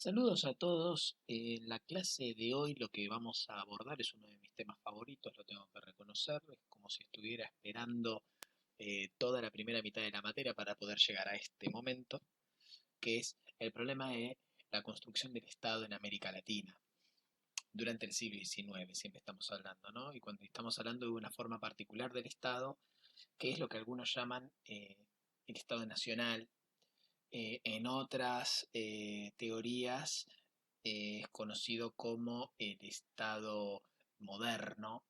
Saludos a todos. En la clase de hoy lo que vamos a abordar es uno de mis temas favoritos, lo tengo que reconocer. Es como si estuviera esperando toda la primera mitad de la materia para poder llegar a este momento, que es el problema de la construcción del Estado en América Latina durante el siglo XIX, siempre estamos hablando, ¿no? Y cuando estamos hablando de una forma particular del Estado, que es lo que algunos llaman el Estado Nacional, en otras teorías es conocido como el Estado moderno.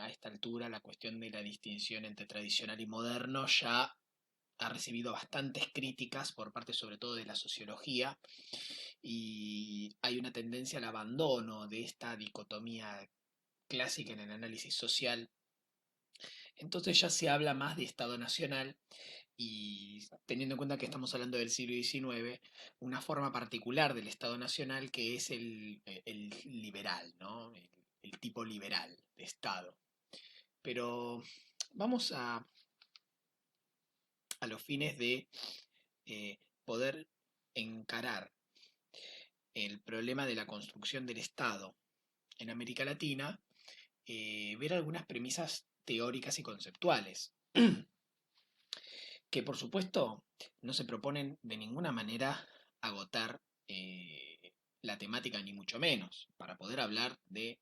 A esta altura la cuestión de la distinción entre tradicional y moderno ya ha recibido bastantes críticas por parte sobre todo de la sociología y hay una tendencia al abandono de esta dicotomía clásica en el análisis social. Entonces ya se habla más de Estado nacional y teniendo en cuenta que estamos hablando del siglo XIX, una forma particular del Estado Nacional que es el liberal, ¿no? El tipo liberal de Estado. Pero vamos a los fines de poder encarar el problema de la construcción del Estado en América Latina, ver algunas premisas teóricas y conceptuales, que por supuesto no se proponen de ninguna manera agotar la temática ni mucho menos. Para poder hablar de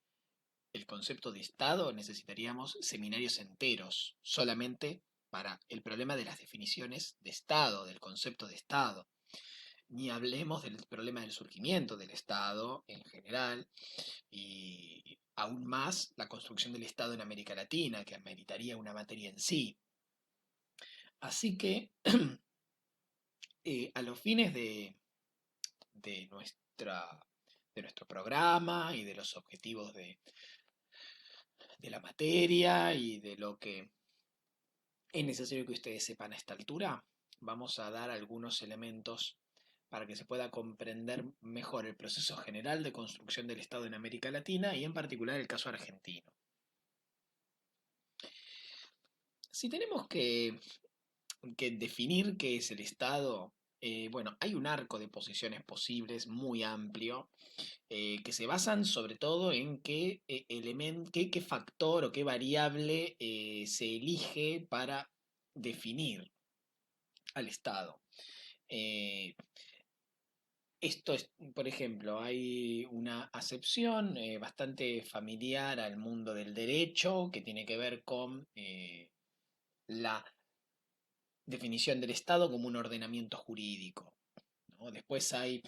el concepto de Estado necesitaríamos seminarios enteros solamente para el problema de las definiciones de Estado, del concepto de Estado. Ni hablemos del problema del surgimiento del Estado en general y aún más la construcción del Estado en América Latina, que ameritaría una materia en sí. Así que a los fines de, nuestra, de nuestro programa y de los objetivos de la materia y de lo que es necesario que ustedes sepan a esta altura, vamos a dar algunos elementos para que se pueda comprender mejor el proceso general de construcción del Estado en América Latina y en particular el caso argentino. Si tenemos que definir qué es el Estado, bueno, hay un arco de posiciones posibles muy amplio que se basan sobre todo en qué elemento, qué factor o qué variable se elige para definir al Estado. Eh, Esto es, por ejemplo, hay una acepción bastante familiar al mundo del derecho que tiene que ver con la definición del Estado como un ordenamiento jurídico, ¿no? Después hay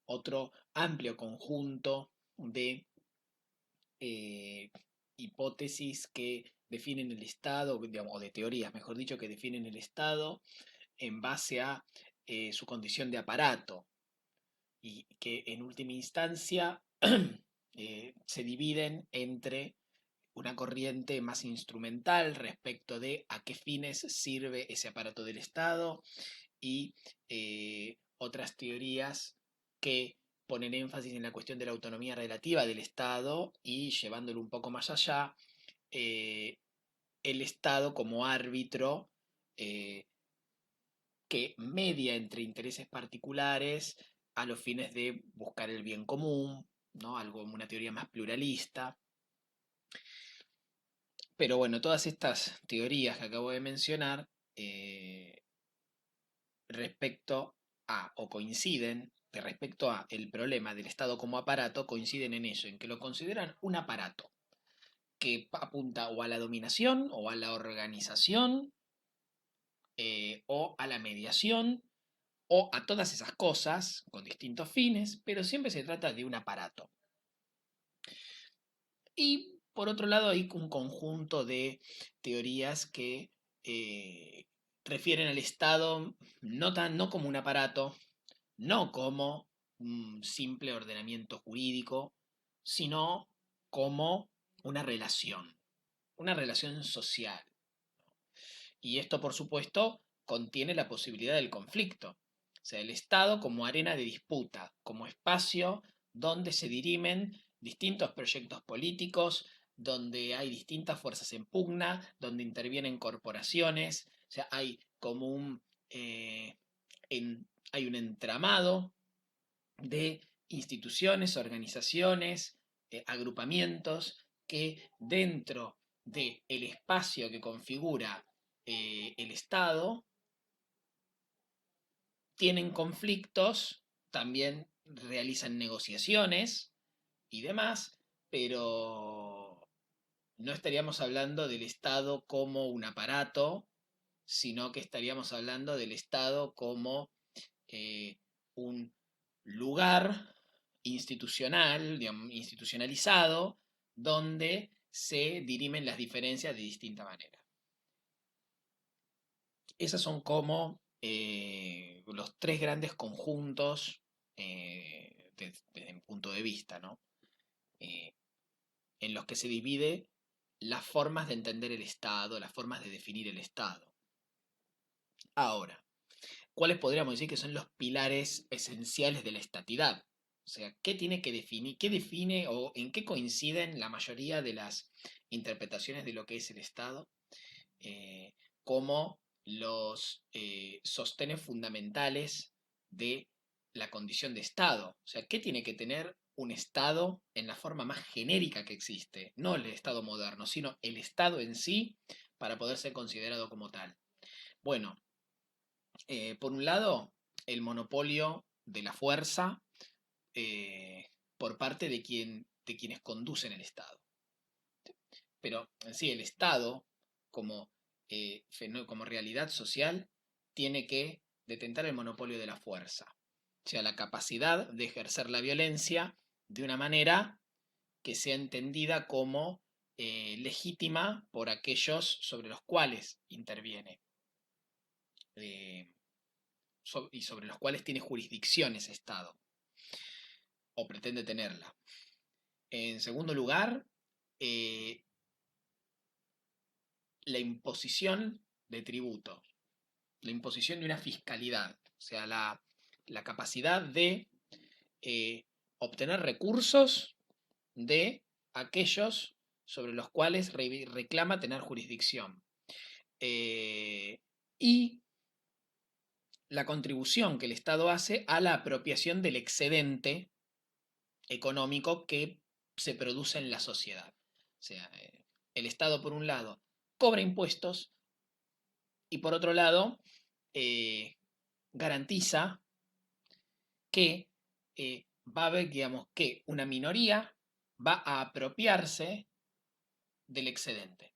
otro amplio conjunto de eh, hipótesis que definen el Estado, digamos, o de teorías, mejor dicho, que definen el Estado en base a su condición de aparato y que en última instancia se dividen entre una corriente más instrumental respecto de a qué fines sirve ese aparato del Estado y otras teorías que ponen énfasis en la cuestión de la autonomía relativa del Estado y llevándolo un poco más allá, eh, el Estado como árbitro eh, que media entre intereses particulares a los fines de buscar el bien común, ¿no? Algo, una teoría más pluralista. Pero bueno, todas estas teorías que acabo de mencionar eh, respecto a, o coinciden, que respecto a el problema del Estado como aparato, coinciden en eso, en que lo consideran un aparato que apunta o a la dominación o a la organización o a la mediación o a todas esas cosas con distintos fines, pero siempre se trata de un aparato. Y por otro lado hay un conjunto de teorías que eh, refieren al Estado no como un aparato, no como un simple ordenamiento jurídico, sino como una relación social. Y esto, por supuesto, contiene la posibilidad del conflicto. O sea, el Estado como arena de disputa, como espacio donde se dirimen distintos proyectos políticos, donde hay distintas fuerzas en pugna, donde intervienen corporaciones. O sea, hay como hay un entramado de instituciones, organizaciones, agrupamientos que dentro del espacio que configura el Estado tienen conflictos, también realizan negociaciones y demás, pero no estaríamos hablando del Estado como un aparato, sino que estaríamos hablando del Estado como eh, un lugar institucional, digamos, institucionalizado, donde se dirimen las diferencias de distinta manera. Esos son como los tres grandes conjuntos desde mi punto de vista, ¿no? Eh, en los que se divide las formas de entender el Estado, las formas de definir el Estado. Ahora, ¿cuáles podríamos decir que son los pilares esenciales de la estatidad? O sea, ¿qué tiene que definir, qué define o en qué coinciden la mayoría de las interpretaciones de lo que es el Estado eh, como los sostenes fundamentales de la condición de Estado? O sea, ¿qué tiene que tener un Estado en la forma más genérica que existe? No el Estado moderno, sino el Estado en sí para poder ser considerado como tal. Bueno, por un lado, el monopolio de la fuerza por parte de quienes conducen el Estado. Pero en sí, el Estado, como, como realidad social, tiene que detentar el monopolio de la fuerza. O sea, la capacidad de ejercer la violencia de una manera que sea entendida como legítima por aquellos sobre los cuales interviene. Eh, y sobre los cuales tiene jurisdicción ese Estado, o pretende tenerla. En segundo lugar, eh, la imposición de tributo, la imposición de una fiscalidad, o sea, la capacidad de obtener recursos de aquellos sobre los cuales reclama tener jurisdicción. Y la contribución que el Estado hace a la apropiación del excedente económico que se produce en la sociedad. O sea, el Estado, por un lado, cobra impuestos y, por otro lado, garantiza que va a haber, digamos, que una minoría va a apropiarse del excedente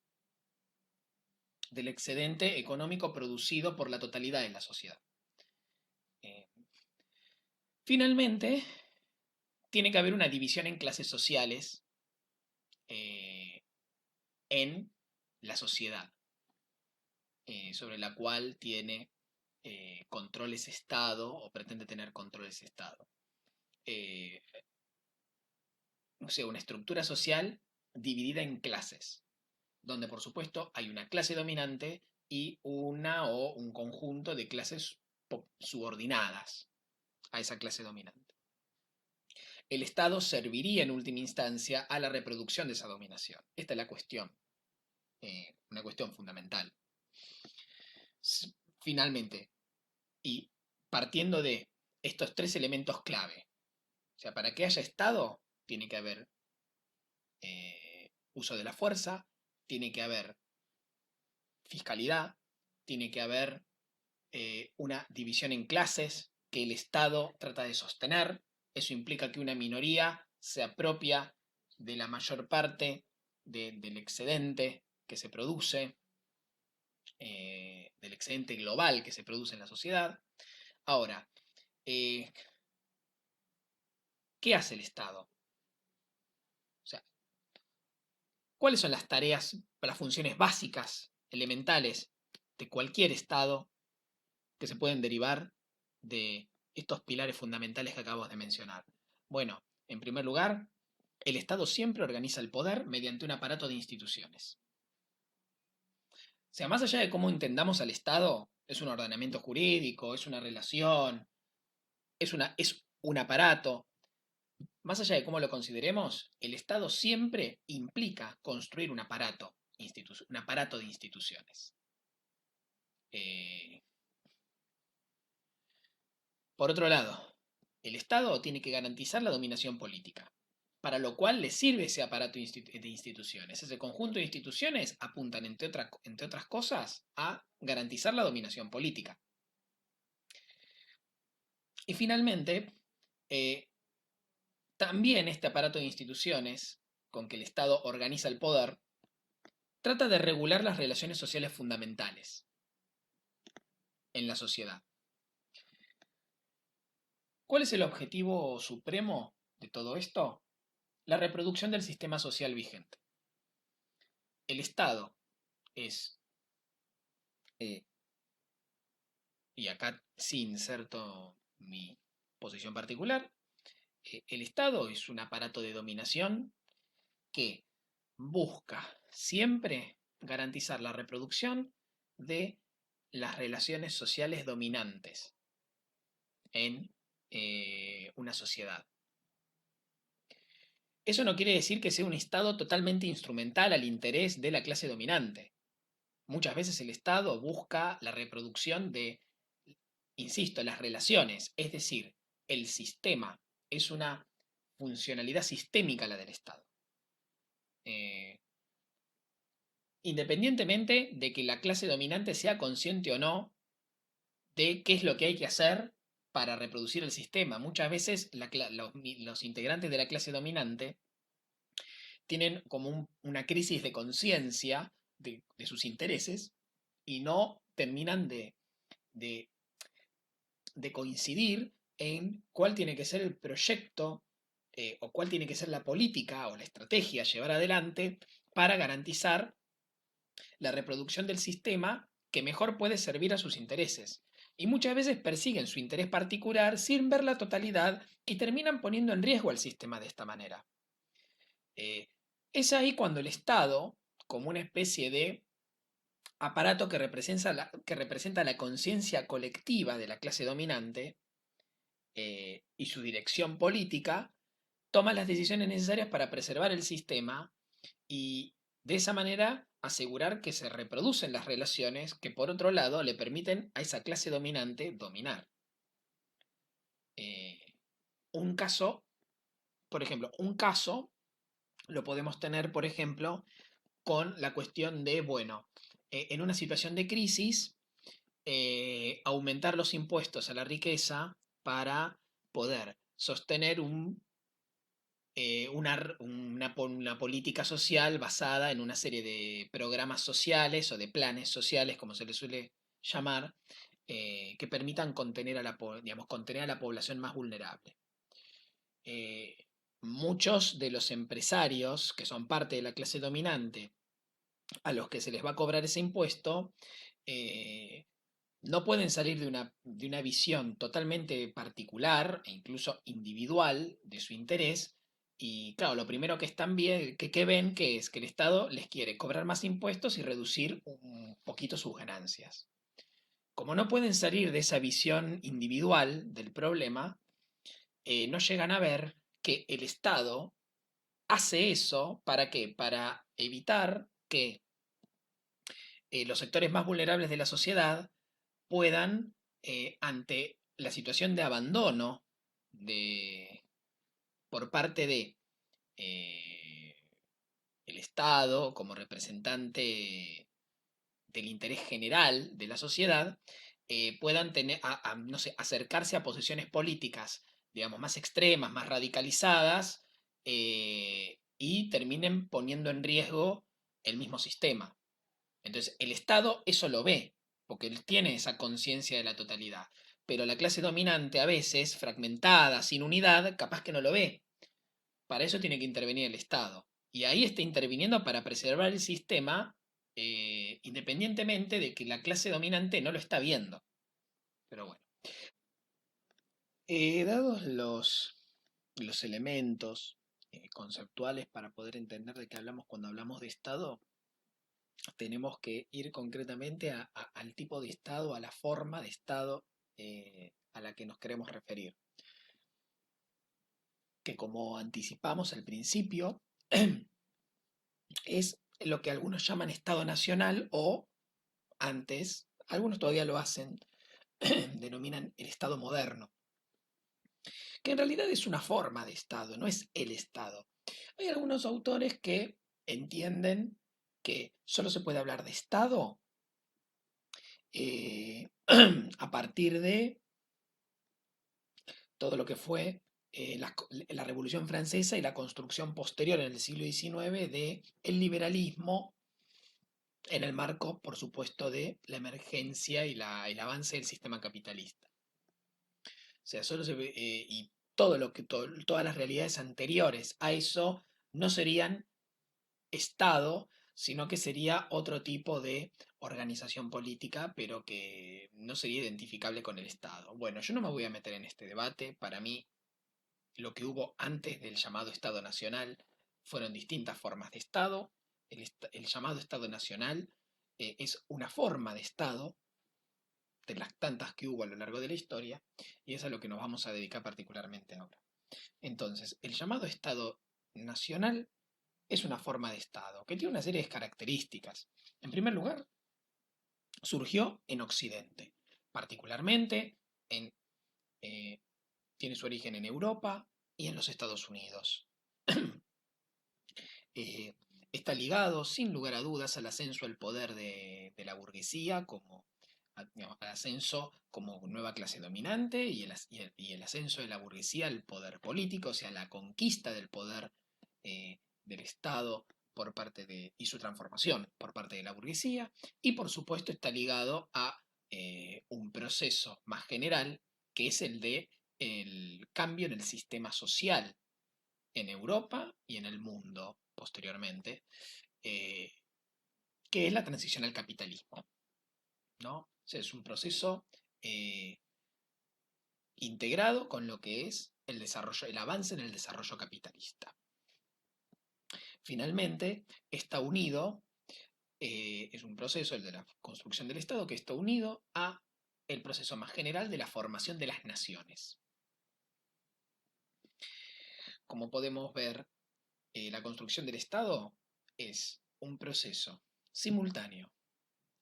económico producido por la totalidad de la sociedad. Eh, Finalmente, tiene que haber una división en clases sociales eh, en la sociedad, sobre la cual tiene controles Estado o pretende tener controles Estado. O sea, una estructura social dividida en clases, donde por supuesto hay una clase dominante y una o un conjunto de clases subordinadas a esa clase dominante. El Estado serviría en última instancia a la reproducción de esa dominación. Esta es la cuestión, una cuestión fundamental. Finalmente, y partiendo de estos tres elementos clave, o sea, para que haya Estado, tiene que haber uso de la fuerza, tiene que haber fiscalidad, tiene que haber una división en clases que el Estado trata de sostener. Eso implica que una minoría se apropia de la mayor parte del excedente que se produce, del excedente global que se produce en la sociedad. Ahora, ¿qué hace el Estado? O sea, ¿cuáles son las tareas, las funciones básicas, elementales de cualquier Estado que se pueden derivar de estos pilares fundamentales que acabamos de mencionar? Bueno, en primer lugar, el Estado siempre organiza el poder mediante un aparato de instituciones. O sea, más allá de cómo entendamos al Estado, es un ordenamiento jurídico, es una relación, es un aparato. Más allá de cómo lo consideremos, el Estado siempre implica construir un aparato de instituciones. Por otro lado, el Estado tiene que garantizar la dominación política, para lo cual le sirve ese aparato de instituciones. Ese conjunto de instituciones apuntan, entre otras cosas, a garantizar la dominación política. Y finalmente, eh, también este aparato de instituciones con que el Estado organiza el poder trata de regular las relaciones sociales fundamentales en la sociedad. ¿Cuál es el objetivo supremo de todo esto? La reproducción del sistema social vigente. El Estado es, eh, y acá sí inserto mi posición particular, el Estado es un aparato de dominación que busca siempre garantizar la reproducción de las relaciones sociales dominantes en una sociedad. Eso no quiere decir que sea un Estado totalmente instrumental al interés de la clase dominante. Muchas veces el Estado busca la reproducción de, insisto, las relaciones, es decir, el sistema. Es una funcionalidad sistémica la del Estado. Eh, Independientemente de que la clase dominante sea consciente o no de qué es lo que hay que hacer para reproducir el sistema. Muchas veces los integrantes de la clase dominante tienen como una crisis de conciencia de sus intereses y no terminan de, de coincidir en cuál tiene que ser el proyecto o cuál tiene que ser la política o la estrategia a llevar adelante para garantizar la reproducción del sistema que mejor puede servir a sus intereses. Y muchas veces persiguen su interés particular sin ver la totalidad y terminan poniendo en riesgo al sistema de esta manera. Es ahí cuando el Estado, como una especie de aparato que representa la conciencia colectiva de la clase dominante y su dirección política, toma las decisiones necesarias para preservar el sistema y de esa manera asegurar que se reproducen las relaciones que por otro lado le permiten a esa clase dominante dominar. Eh, un caso, por ejemplo, un caso lo podemos tener, por ejemplo, con la cuestión de, bueno, en una situación de crisis, aumentar los impuestos a la riqueza para poder sostener una política social basada en una serie de programas sociales o de planes sociales, como se les suele llamar, que permitan contener a la población más vulnerable. Eh, Muchos de los empresarios que son parte de la clase dominante, a los que se les va a cobrar ese impuesto, no pueden salir de una visión totalmente particular e incluso individual de su interés. Y claro, lo primero que están bien, que ven que es que el Estado les quiere cobrar más impuestos y reducir un poquito sus ganancias. Como no pueden salir de esa visión individual del problema, no llegan a ver que el Estado hace eso ¿para qué? Para evitar que los sectores más vulnerables de la sociedad puedan, ante la situación de abandono de, por parte de eh, el Estado como representante del interés general de la sociedad, puedan tener, no sé, acercarse a posiciones políticas, digamos, más extremas, más radicalizadas, y terminen poniendo en riesgo el mismo sistema. Entonces, el Estado eso lo ve, porque él tiene esa conciencia de la totalidad. Pero la clase dominante, a veces, fragmentada, sin unidad, capaz que no lo ve. Para eso tiene que intervenir el Estado. Y ahí está interviniendo para preservar el sistema, independientemente de que la clase dominante no lo está viendo. Pero bueno. Dados los elementos conceptuales para poder entender de qué hablamos cuando hablamos de Estado, tenemos que ir concretamente al tipo de Estado, a la forma de Estado a la que nos queremos referir. Que como anticipamos al principio, es lo que algunos llaman Estado Nacional o antes, algunos todavía lo hacen, denominan el Estado moderno. que en realidad es una forma de Estado, no es el Estado. Hay algunos autores que entienden que solo se puede hablar de Estado a partir de todo lo que fue la Revolución Francesa y la construcción posterior en el siglo XIX de el liberalismo en el marco, por supuesto, de la emergencia y el avance del sistema capitalista. O sea, y todas las realidades anteriores a eso no serían Estado, sino que sería otro tipo de organización política, pero que no sería identificable con el Estado. Bueno, yo no me voy a meter en este debate. Para mí, lo que hubo antes del llamado Estado Nacional fueron distintas formas de Estado. El llamado Estado Nacional es una forma de Estado de las tantas que hubo a lo largo de la historia, y es a lo que nos vamos a dedicar particularmente ahora. Entonces, el llamado Estado Nacional es una forma de Estado que tiene una serie de características. En primer lugar, surgió en Occidente, particularmente en, eh, tiene su origen en Europa y en los Estados Unidos. Eh, Está ligado, sin lugar a dudas, al ascenso al poder de la burguesía, digamos, al ascenso como nueva clase dominante y el ascenso de la burguesía al poder político, o sea, la conquista del poder del Estado y su transformación por parte de la burguesía, y por supuesto está ligado a un proceso más general, que es el de el cambio en el sistema social en Europa y en el mundo posteriormente, eh, que es la transición al capitalismo, ¿no? O sea, es un proceso eh, integrado con lo que es el desarrollo, el avance en el desarrollo capitalista. Finalmente, está unido, es un proceso, el de la construcción del Estado, que está unido a el proceso más general de la formación de las naciones. Como podemos ver, la construcción del Estado es un proceso simultáneo,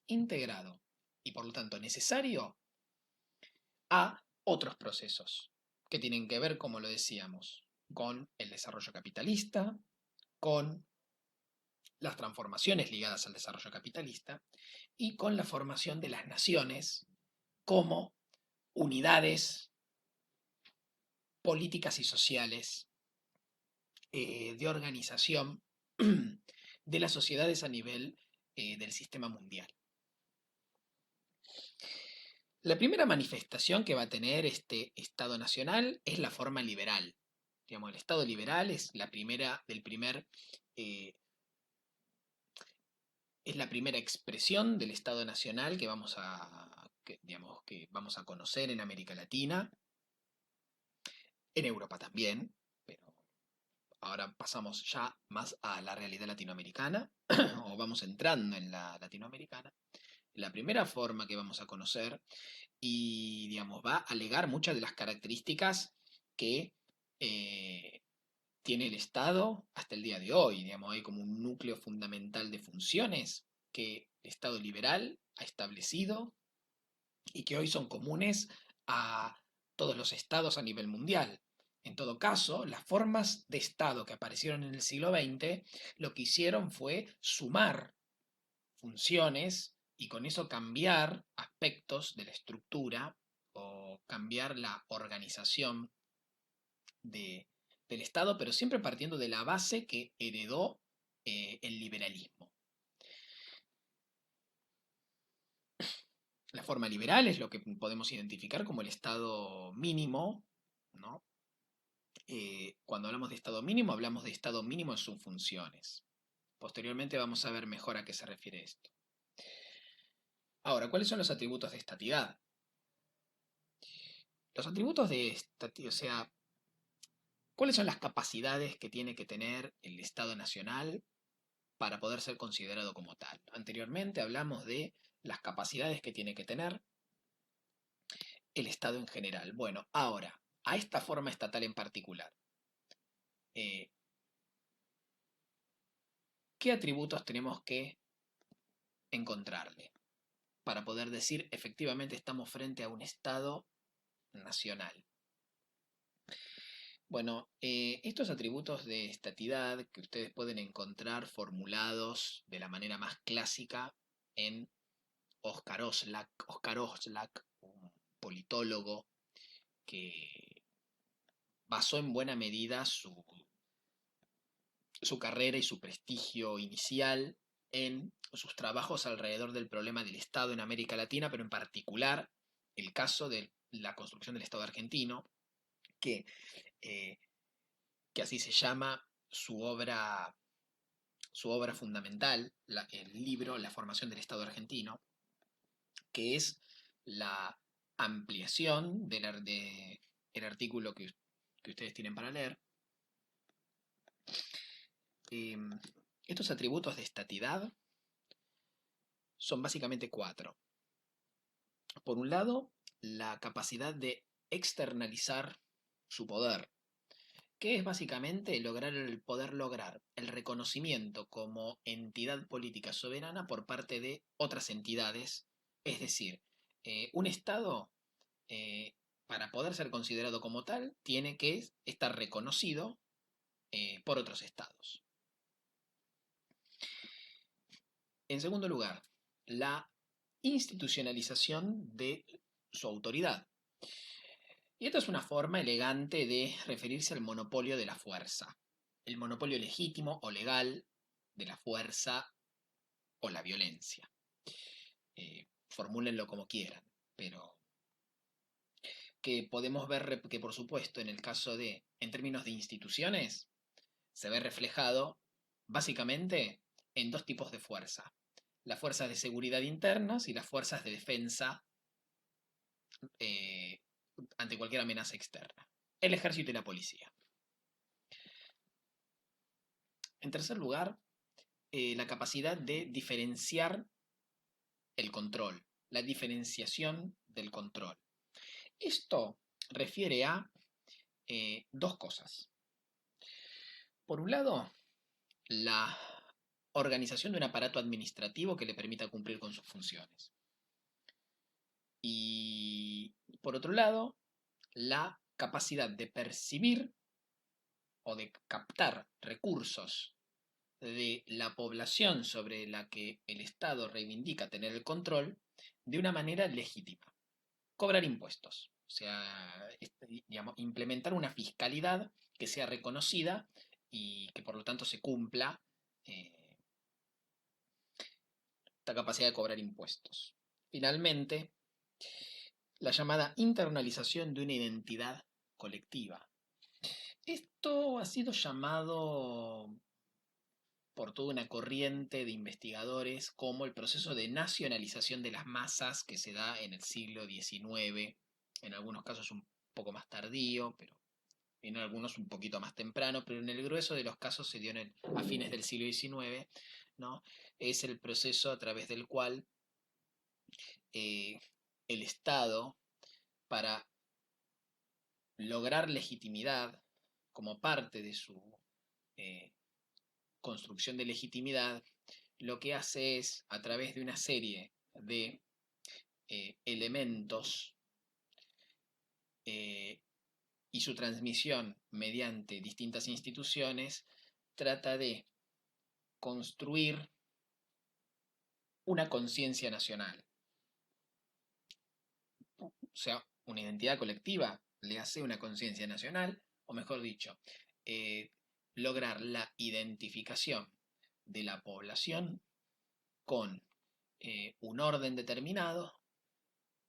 integrado y por lo tanto necesario a otros procesos que tienen que ver, como lo decíamos, con el desarrollo capitalista, con las transformaciones ligadas al desarrollo capitalista y con la formación de las naciones como unidades políticas y sociales de organización de las sociedades a nivel del sistema mundial. La primera manifestación que va a tener este Estado nacional es la forma liberal. Digamos, el Estado liberal eh, es la primera expresión del Estado nacional que vamos a conocer en América Latina, en Europa también, pero ahora pasamos ya más a la realidad latinoamericana, o vamos entrando en la latinoamericana. La primera forma que vamos a conocer y, digamos, va a alegar muchas de las características que eh, tiene el Estado hasta el día de hoy. Digamos, hay como un núcleo fundamental de funciones que el Estado liberal ha establecido y que hoy son comunes a todos los estados a nivel mundial. En todo caso, las formas de Estado que aparecieron en el siglo XX lo que hicieron fue sumar funciones y con eso cambiar aspectos de la estructura o cambiar la organización del Estado, pero siempre partiendo de la base que heredó el liberalismo. La forma liberal es lo que podemos identificar como el Estado mínimo, ¿no? Cuando hablamos de Estado mínimo, hablamos de Estado mínimo en sus funciones. Posteriormente vamos a ver mejor a qué se refiere esto. Ahora, ¿cuáles son los atributos de estatidad? Los atributos de estatidad, o sea, ¿cuáles son las capacidades que tiene que tener el Estado nacional para poder ser considerado como tal? Anteriormente hablamos de las capacidades que tiene que tener el Estado en general. Bueno, ahora, a esta forma estatal en particular, eh, ¿qué atributos tenemos que encontrarle para poder decir efectivamente estamos frente a un Estado nacional? Bueno, estos atributos de estatidad que ustedes pueden encontrar formulados de la manera más clásica en Oscar Oslak, un politólogo que basó en buena medida su carrera y su prestigio inicial en sus trabajos alrededor del problema del Estado en América Latina, pero en particular el caso de la construcción del Estado argentino, que, eh, que así se llama su obra fundamental, el libro La formación del Estado argentino, que es la ampliación el artículo que ustedes tienen para leer. Eh, Estos atributos de estatidad son básicamente cuatro. Por un lado, la capacidad de externalizar su poder, que es básicamente poder lograr el reconocimiento como entidad política soberana por parte de otras entidades. Es decir, un Estado, eh, para poder ser considerado como tal, tiene que estar reconocido por otros Estados. En segundo lugar, la institucionalización de su autoridad. Y esta es una forma elegante de referirse al monopolio de la fuerza, el monopolio legítimo o legal de la fuerza o la violencia. Formúlenlo como quieran, pero que podemos ver que, por supuesto, en términos de instituciones, se ve reflejado básicamente en dos tipos de fuerza: las fuerzas de seguridad internas y las fuerzas de defensa eh, ante cualquier amenaza externa, el ejército y la policía. En tercer lugar, la capacidad de diferenciar el control, la diferenciación del control. Esto refiere a dos cosas. Por un lado, la organización de un aparato administrativo que le permita cumplir con sus funciones. Y por otro lado, la capacidad de percibir o de captar recursos de la población sobre la que el Estado reivindica tener el control de una manera legítima. Cobrar impuestos, o sea, digamos, implementar una fiscalidad que sea reconocida y que por lo tanto se cumpla esta capacidad de cobrar impuestos. Finalmente, la llamada internalización de una identidad colectiva. Esto ha sido llamado por toda una corriente de investigadores como el proceso de nacionalización de las masas que se da en el siglo XIX, en algunos casos un poco más tardío, pero en algunos un poquito más temprano, pero en el grueso de los casos se dio a fines del siglo XIX, ¿no? Es el proceso a través del cual eh, el Estado, para lograr legitimidad como parte de su eh, construcción de legitimidad, lo que hace es, a través de una serie de elementos eh, y su transmisión mediante distintas instituciones, trata de construir una conciencia nacional, o sea, una identidad colectiva, le hace una conciencia nacional, o mejor dicho, eh, lograr la identificación de la población con un orden determinado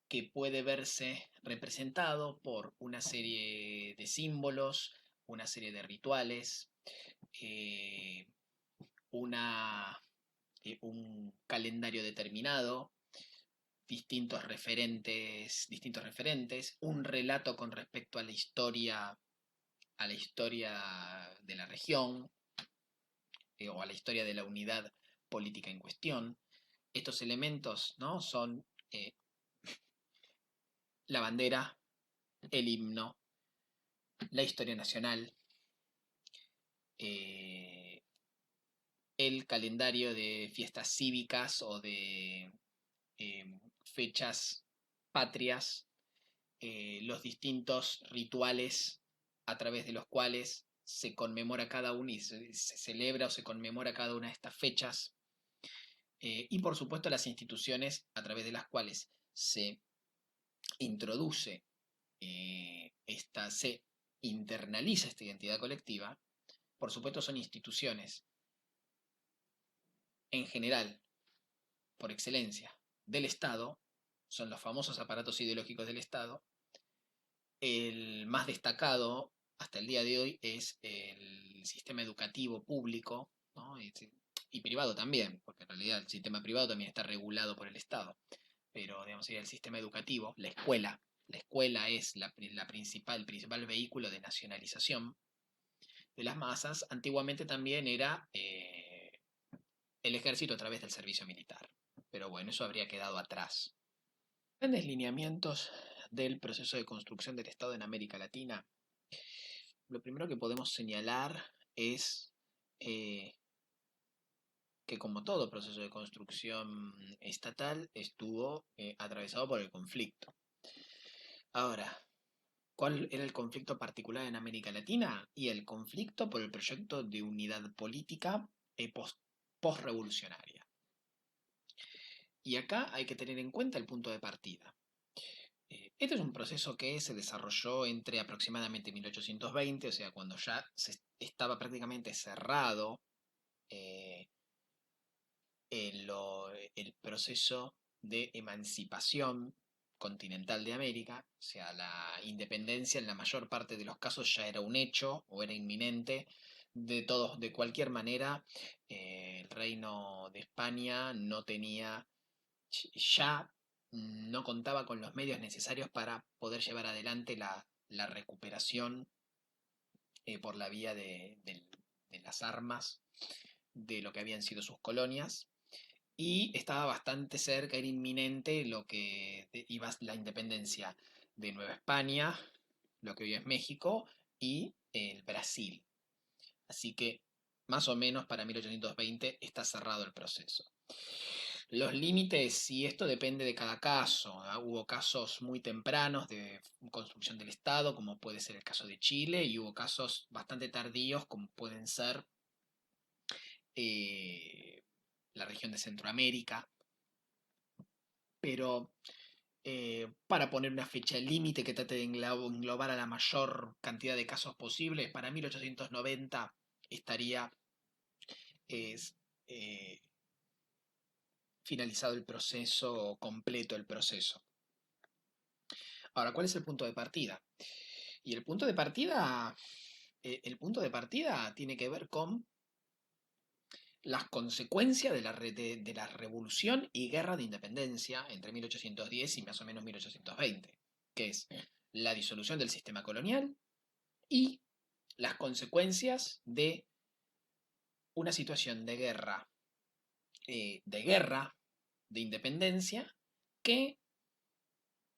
que puede verse representado por una serie de símbolos, una serie de rituales, eh, un calendario determinado, distintos referentes, un relato con respecto a la historia de la región o a la historia de la unidad política en cuestión. Estos elementos, ¿no?, son la bandera, el himno, la historia nacional, eh, el calendario de fiestas cívicas o de fechas patrias, los distintos rituales a través de los cuales se conmemora cada uno y se celebra o se conmemora cada una de estas fechas, y por supuesto las instituciones a través de las cuales se introduce se internaliza esta identidad colectiva, por supuesto son instituciones en general, por excelencia, del Estado, son los famosos aparatos ideológicos del Estado. El más destacado hasta el día de hoy es el sistema educativo público, ¿no? Y privado también, porque en realidad el sistema privado también está regulado por el Estado, pero digamos, sería el sistema educativo, la escuela. La escuela es el principal vehículo de nacionalización de las masas. Antiguamente también era el ejército a través del servicio militar, pero bueno, eso habría quedado atrás. Grandes lineamientos del proceso de construcción del Estado en América Latina. Lo primero que podemos señalar es eh, que como todo proceso de construcción estatal estuvo atravesado por el conflicto. Ahora, ¿cuál era el conflicto particular en América Latina? Y el conflicto por el proyecto de unidad política post-revolucionaria. Y acá hay que tener en cuenta el punto de partida. Este es un proceso que se desarrolló entre aproximadamente 1820, o sea, cuando ya estaba prácticamente cerrado eh, el proceso de emancipación continental de América, o sea, la independencia en la mayor parte de los casos ya era un hecho o era inminente. De cualquier manera, el reino de España no tenía, ya no contaba con los medios necesarios para poder llevar adelante la recuperación por la vía de las armas de lo que habían sido sus colonias, y estaba bastante cerca, era inminente lo que iba la independencia de Nueva España, lo que hoy es México, y el Brasil. Así que más o menos para 1820 está cerrado el proceso. Los límites, y esto depende de cada caso, ¿ah? Hubo casos muy tempranos de construcción del Estado, como puede ser el caso de Chile, y hubo casos bastante tardíos, como pueden ser eh, la región de Centroamérica. Pero para poner una fecha límite que trate de englobar a la mayor cantidad de casos posibles, para 1890 estaría es, eh, finalizado el proceso, completo el proceso. Ahora, ¿cuál es el punto de partida? Y el punto de partida tiene que ver con las consecuencias de la revolución y guerra de independencia entre 1810 y más o menos 1820, que es la disolución del sistema colonial y las consecuencias de una situación de independencia, que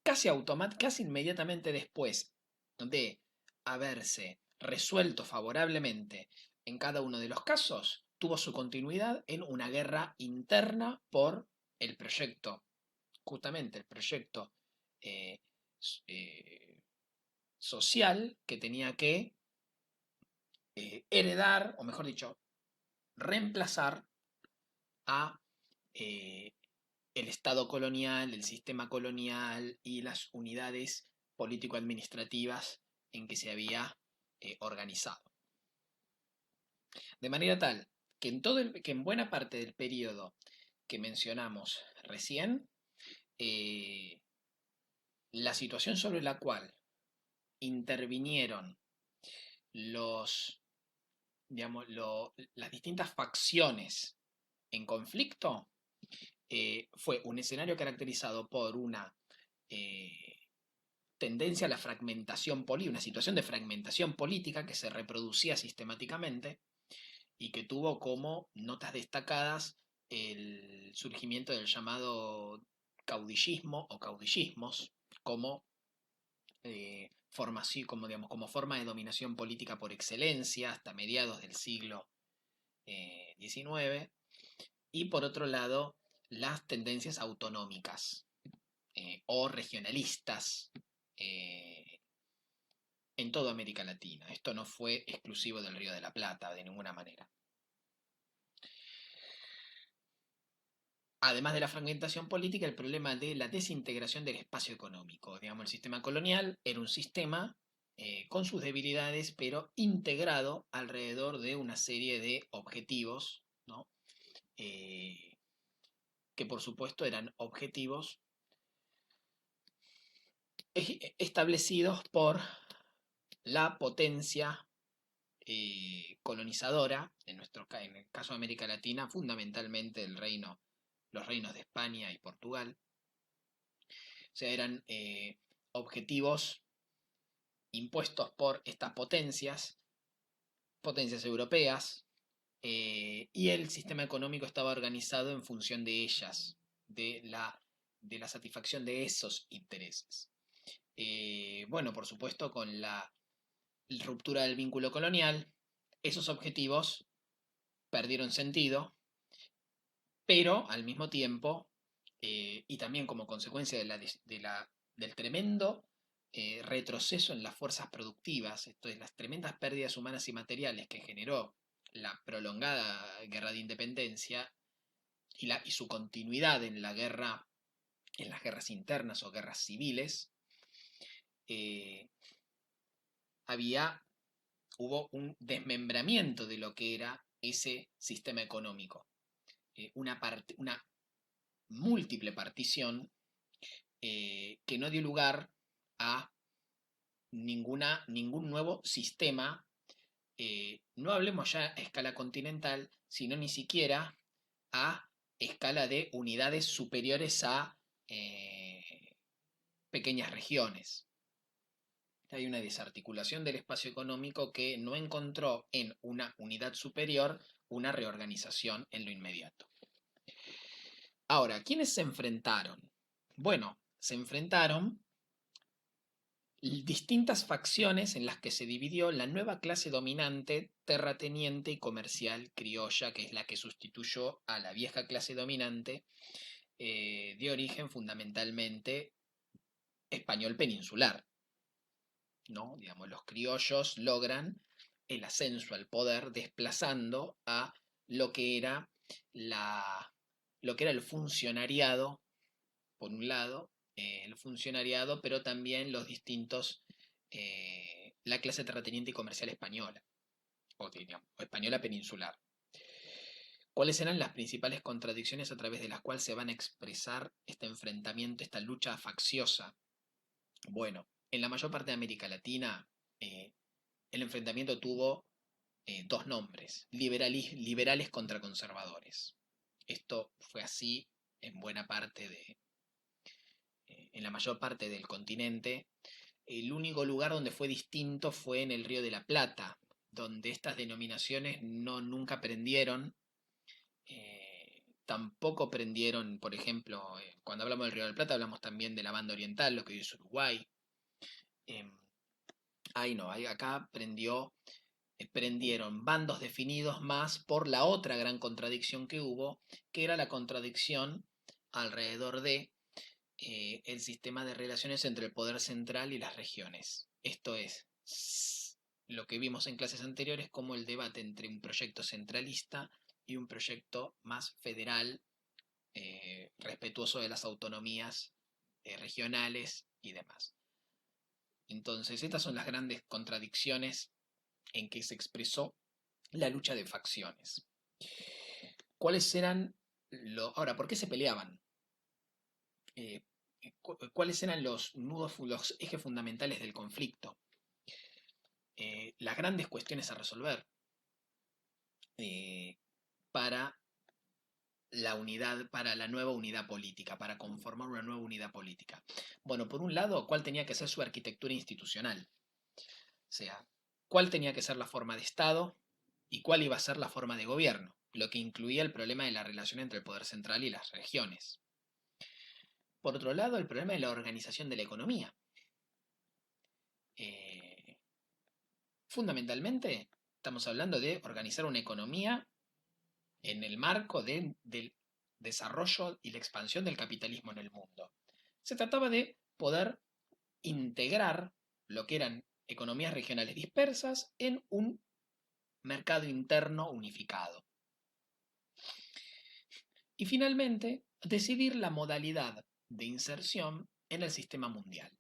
casi inmediatamente después de haberse resuelto favorablemente en cada uno de los casos, tuvo su continuidad en una guerra interna por el proyecto, justamente el proyecto eh, eh, social que tenía que heredar, o mejor dicho, reemplazar a eh, el Estado colonial, el sistema colonial y las unidades político-administrativas en que se había organizado. De manera tal que que en buena parte del periodo que mencionamos recién, eh, la situación sobre la cual intervinieron los, digamos, las distintas facciones en conflicto fue un escenario caracterizado por una eh, tendencia a la fragmentación política, una situación de fragmentación política que se reproducía sistemáticamente y que tuvo como notas destacadas el surgimiento del llamado caudillismo o caudillismos como, como forma de dominación política por excelencia hasta mediados del siglo XIX, y por otro lado las tendencias autonómicas o regionalistas, eh, en toda América Latina. Esto no fue exclusivo del Río de la Plata, de ninguna manera. Además de la fragmentación política, el problema de la desintegración del espacio económico. Digamos, el sistema colonial era un sistema con sus debilidades, pero integrado alrededor de una serie de objetivos, ¿no? Que por supuesto eran objetivos establecidos por la potencia colonizadora, en el caso de América Latina, fundamentalmente los reinos de España y Portugal. O sea, eran objetivos impuestos por estas potencias europeas, y el sistema económico estaba organizado en función de ellas, de la satisfacción de esos intereses. Bueno, por supuesto, con la ruptura del vínculo colonial, esos objetivos perdieron sentido, pero al mismo tiempo, y también como consecuencia del tremendo retroceso en las fuerzas productivas, esto es, las tremendas pérdidas humanas y materiales que generó la prolongada guerra de independencia y su continuidad en la guerra, en las guerras internas o guerras civiles, eh, hubo un desmembramiento de lo que era ese sistema económico, una múltiple partición que no dio lugar a ningún nuevo sistema, no hablemos ya a escala continental, sino ni siquiera a escala de unidades superiores a pequeñas regiones. Hay una desarticulación del espacio económico que no encontró en una unidad superior una reorganización en lo inmediato. Ahora, ¿quiénes se enfrentaron? Bueno, se enfrentaron distintas facciones en las que se dividió la nueva clase dominante terrateniente y comercial criolla, que es la que sustituyó a la vieja clase dominante de origen fundamentalmente español peninsular, ¿no? Digamos, los criollos logran el ascenso al poder desplazando a lo que era, lo que era el funcionariado, por un lado, el funcionariado, pero también los distintos, la clase terrateniente y comercial española, digamos, o española peninsular. ¿Cuáles eran las principales contradicciones a través de las cuales se van a expresar este enfrentamiento, esta lucha facciosa? Bueno, en la mayor parte de América Latina, el enfrentamiento tuvo dos nombres: liberales contra conservadores. Esto fue así en buena parte en la mayor parte del continente. El único lugar donde fue distinto fue en el Río de la Plata, donde estas denominaciones nunca prendieron. Tampoco prendieron, por ejemplo, cuando hablamos del Río de la Plata hablamos también de la banda oriental, lo que hoy es Uruguay. Ahí no, acá prendieron bandos definidos más por la otra gran contradicción que hubo, que era la contradicción alrededor de el sistema de relaciones entre el poder central y las regiones. Esto es lo que vimos en clases anteriores como el debate entre un proyecto centralista y un proyecto más federal, respetuoso de las autonomías regionales y demás. Entonces, estas son las grandes contradicciones en que se expresó la lucha de facciones. ¿Cuáles eran ahora, ¿por qué se peleaban? ¿Cuáles eran los nudos, los ejes fundamentales del conflicto? Las grandes cuestiones a resolver para para la nueva unidad política, para conformar una nueva unidad política. Bueno, por un lado, ¿cuál tenía que ser su arquitectura institucional? O sea, ¿cuál tenía que ser la forma de Estado y cuál iba a ser la forma de gobierno? Lo que incluía el problema de la relación entre el poder central y las regiones. Por otro lado, el problema de la organización de la economía. Fundamentalmente, estamos hablando de organizar una economía en el marco del desarrollo y la expansión del capitalismo en el mundo. Se trataba de poder integrar lo que eran economías regionales dispersas en un mercado interno unificado. Y finalmente, decidir la modalidad de inserción en el sistema mundial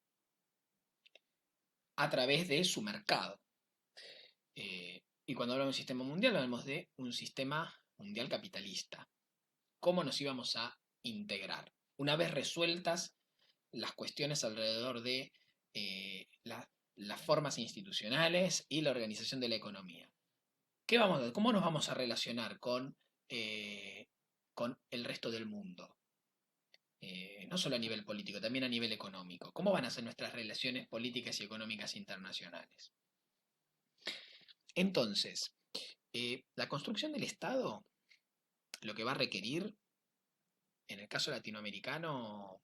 a través de su mercado. Y cuando hablamos de un sistema mundial, hablamos de un sistema mundial capitalista. ¿Cómo nos íbamos a integrar? Una vez resueltas las cuestiones alrededor de las formas institucionales y la organización de la economía. ¿Cómo nos vamos a relacionar con el resto del mundo? No solo a nivel político, también a nivel económico. ¿Cómo van a ser nuestras relaciones políticas y económicas internacionales? Entonces, la construcción del Estado lo que va a requerir, en el caso latinoamericano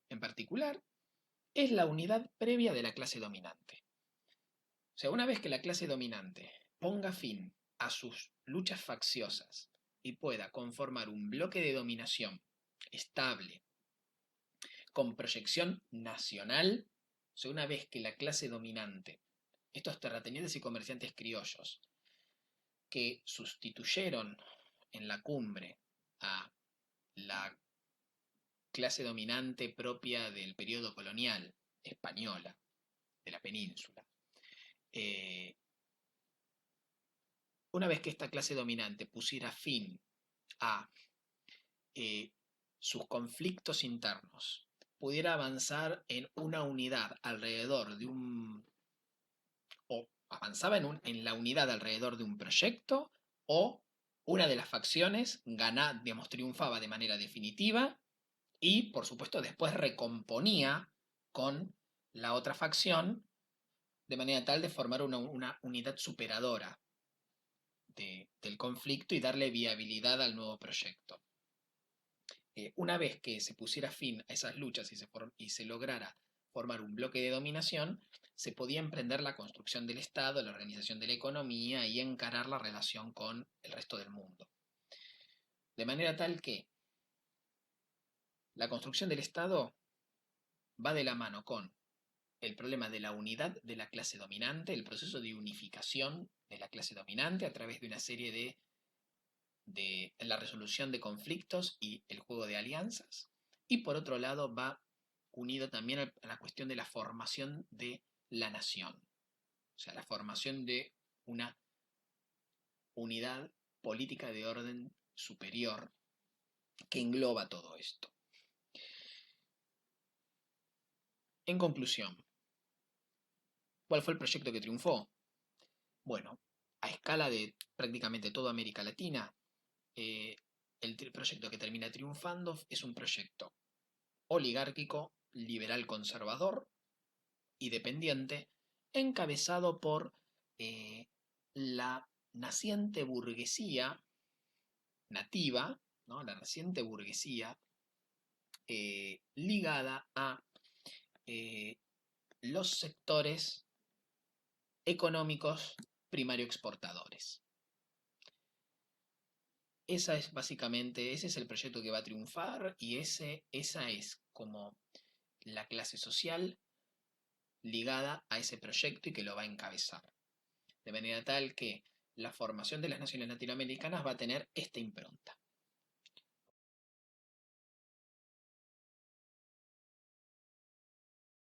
en particular, es la unidad previa de la clase dominante. O sea, una vez que la clase dominante ponga fin a sus luchas facciosas y pueda conformar un bloque de dominación estable, con proyección nacional, o sea, una vez que la clase dominante, estos terratenientes y comerciantes criollos, que sustituyeron en la cumbre a la clase dominante propia del periodo colonial española, de la península, eh, una vez que esta clase dominante pusiera fin a eh, sus conflictos internos, pudiera avanzar en una unidad alrededor de o avanzaba en la unidad alrededor de un proyecto, o una de las facciones digamos, triunfaba de manera definitiva y, por supuesto, después recomponía con la otra facción de manera tal de formar una unidad superadora del conflicto y darle viabilidad al nuevo proyecto. Una vez que se pusiera fin a esas luchas y se lograra formar un bloque de dominación, se podía emprender la construcción del Estado, la organización de la economía y encarar la relación con el resto del mundo. De manera tal que la construcción del Estado va de la mano con el problema de la unidad de la clase dominante, el proceso de unificación de la clase dominante a través de una serie de la resolución de conflictos y el juego de alianzas. Y por otro lado va unido también a la cuestión de la formación de la nación, o sea, la formación de una unidad política de orden superior que engloba todo esto. En conclusión, ¿cuál fue el proyecto que triunfó? Bueno, a escala de prácticamente toda América Latina, el proyecto que termina triunfando es un proyecto oligárquico, liberal conservador y dependiente, encabezado por la naciente burguesía nativa, ¿no? La naciente burguesía ligada a los sectores económicos primario exportadores. Ese es el proyecto que va a triunfar y esa es como la clase social ligada a ese proyecto y que lo va a encabezar. De manera tal que la formación de las naciones latinoamericanas va a tener esta impronta.